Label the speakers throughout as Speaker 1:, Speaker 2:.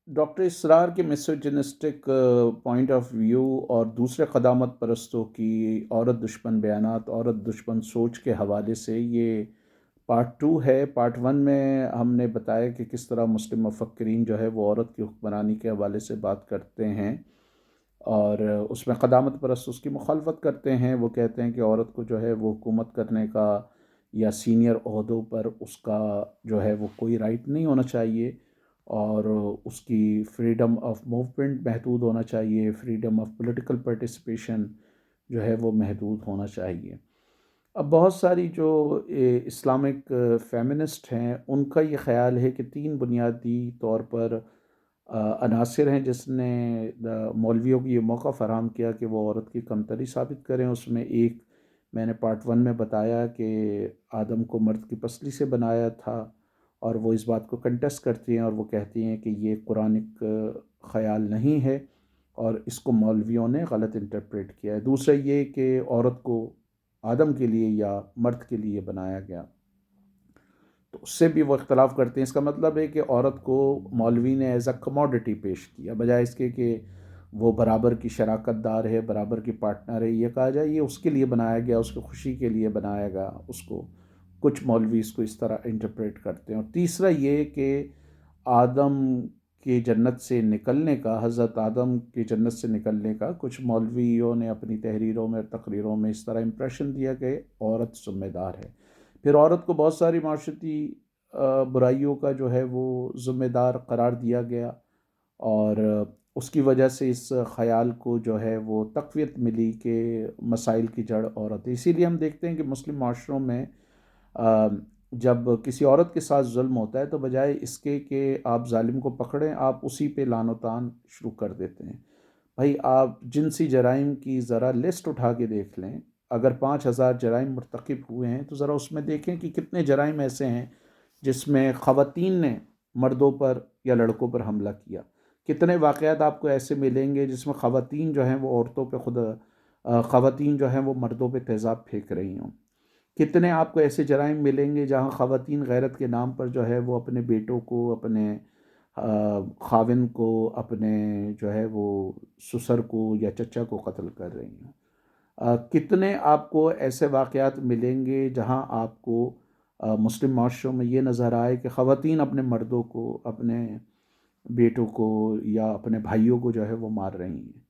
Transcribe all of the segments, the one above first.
Speaker 1: Doctor اسرار کے میسوجنسٹک point of view اور دوسرے قدامت پرستوں کی عورت دشمن بیانات، عورت دشمن سوچ کے حوالے سے یہ پارٹ 2 ہے۔ پارٹ 1 میں ہم نے بتایا کہ کس طرح مسلم مفکرین جو ہے وہ عورت کی حکمرانی کے حوالے سے بات کرتے ہیں، اور اس میں قدامت پرست اس کی مخالفت کرتے ہیں۔ وہ کہتے ہیں کہ عورت کو جو ہے وہ حکومت کرنے کا یا سینئر عہدوں پر اس کا جو ہے وہ کوئی رائٹ نہیں ہونا چاہیے، اور اس کی فریڈم آف موومنٹ محدود ہونا چاہیے، فریڈم آف پولیٹیکل پارٹیسپیشن جو ہے وہ محدود ہونا چاہیے۔ اب بہت ساری جو اسلامک فیمنسٹ ہیں، ان کا یہ خیال ہے کہ 3 بنیادی طور پر عناصر ہیں جس نے مولویوں کو یہ موقع فراہم کیا کہ وہ عورت کی کمتری ثابت کریں۔ اس میں ایک میں نے پارٹ 1 میں بتایا کہ آدم کو مرد کی پسلی سے بنایا تھا، اور وہ اس بات کو کنٹیسٹ کرتی ہیں اور وہ کہتی ہیں کہ یہ قرآنک خیال نہیں ہے، اور اس کو مولویوں نے غلط انٹرپریٹ کیا ہے۔ دوسرا یہ کہ عورت کو آدم کے لیے یا مرد کے لیے بنایا گیا، تو اس سے بھی وہ اختلاف کرتے ہیں۔ اس کا مطلب ہے کہ عورت کو مولوی نے ایز اے کموڈٹی پیش کیا، بجائے اس کے کہ وہ برابر کی شراکت دار ہے، برابر کی پارٹنر ہے، یہ کہا جائے یہ اس کے لیے بنایا گیا، اس کی خوشی کے لیے بنایا گیا اس کو۔ کچھ مولوی اس کو اس طرح انٹرپریٹ کرتے ہیں۔ اور تیسرا یہ کہ آدم کے جنت سے نکلنے کا، حضرت آدم کے جنت سے نکلنے کا کچھ مولویوں نے اپنی تحریروں میں اور تقریروں میں اس طرح امپریشن دیا کہ عورت ذمہ دار ہے۔ پھر عورت کو بہت ساری معاشرتی برائیوں کا جو ہے وہ ذمہ دار قرار دیا گیا، اور اس کی وجہ سے اس خیال کو جو ہے وہ تقویت ملی کہ مسائل کی جڑ عورت ہے۔ اسی لیے ہم دیکھتے ہیں کہ مسلم معاشروں میں جب کسی عورت کے ساتھ ظلم ہوتا ہے تو بجائے اس کے کہ آپ ظالم کو پکڑیں، آپ اسی پہ لعن و طعن شروع کر دیتے ہیں۔ بھائی آپ جنسی جرائم کی ذرا لسٹ اٹھا کے دیکھ لیں، اگر 5,000 جرائم مرتکب ہوئے ہیں تو ذرا اس میں دیکھیں کہ کتنے جرائم ایسے ہیں جس میں خواتین نے مردوں پر یا لڑکوں پر حملہ کیا۔ کتنے واقعات آپ کو ایسے ملیں گے جس میں خواتین جو ہیں وہ عورتوں پہ خواتین جو ہیں وہ مردوں پہ تیزاب پھینک رہی ہوں۔ کتنے آپ کو ایسے جرائم ملیں گے جہاں خواتین غیرت کے نام پر جو ہے وہ اپنے بیٹوں کو، اپنے خاوند کو، اپنے جو ہے وہ سسر کو یا چچا کو قتل کر رہی ہیں۔ کتنے آپ کو ایسے واقعات ملیں گے جہاں آپ کو مسلم معاشروں میں یہ نظر آئے کہ خواتین اپنے مردوں کو، اپنے بیٹوں کو یا اپنے بھائیوں کو جو ہے وہ مار رہی ہیں۔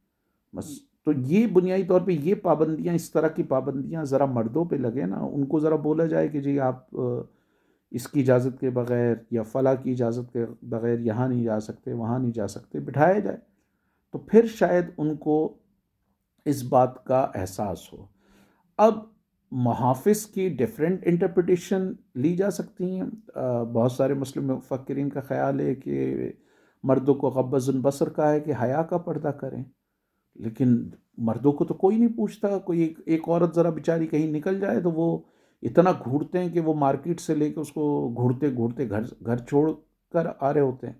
Speaker 1: بس تو یہ بنیادی طور پہ یہ پابندیاں، اس طرح کی پابندیاں ذرا مردوں پہ لگے نا، ان کو ذرا بولا جائے کہ جی آپ اس کی اجازت کے بغیر یا فلاں کی اجازت کے بغیر یہاں نہیں جا سکتے، وہاں نہیں جا سکتے، بٹھایا جائے، تو پھر شاید ان کو اس بات کا احساس ہو۔ اب محافظ کی ڈیفرنٹ انٹرپریٹیشن لی جا سکتی ہیں۔ بہت سارے مسلم مفکرین کا خیال ہے کہ مردوں کو غض البصر کا ہے کہ حیا کا پردہ کریں، لیکن مردوں کو تو کوئی نہیں پوچھتا۔ کوئی ایک عورت ذرا بیچاری کہیں نکل جائے تو وہ اتنا گھورتے ہیں کہ وہ مارکیٹ سے لے کے اس کو گھورتے گھورتے گھر چھوڑ کر آ رہے ہوتے ہیں،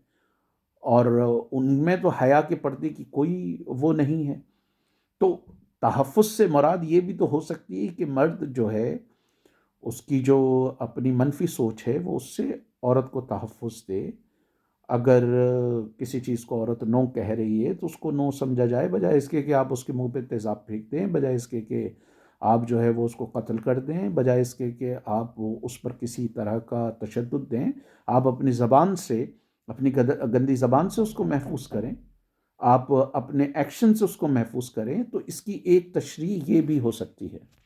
Speaker 1: اور ان میں تو حیا کے پردے کی کوئی وہ نہیں ہے۔ تو تحفظ سے مراد یہ بھی تو ہو سکتی ہے کہ مرد جو ہے اس کی جو اپنی منفی سوچ ہے وہ اس سے عورت کو تحفظ دے۔ اگر کسی چیز کو عورت نو کہہ رہی ہے تو اس کو نو سمجھا جائے، بجائے اس کے کہ آپ اس کے منہ پہ تیزاب پھینک دیں، بجائے اس کے کہ آپ جو ہے وہ اس کو قتل کر دیں، بجائے اس کے کہ آپ اس پر کسی طرح کا تشدد دیں۔ آپ اپنی زبان سے، اپنی گندی زبان سے اس کو محفوظ کریں، آپ اپنے ایکشن سے اس کو محفوظ کریں، تو اس کی ایک تشریح یہ بھی ہو سکتی ہے۔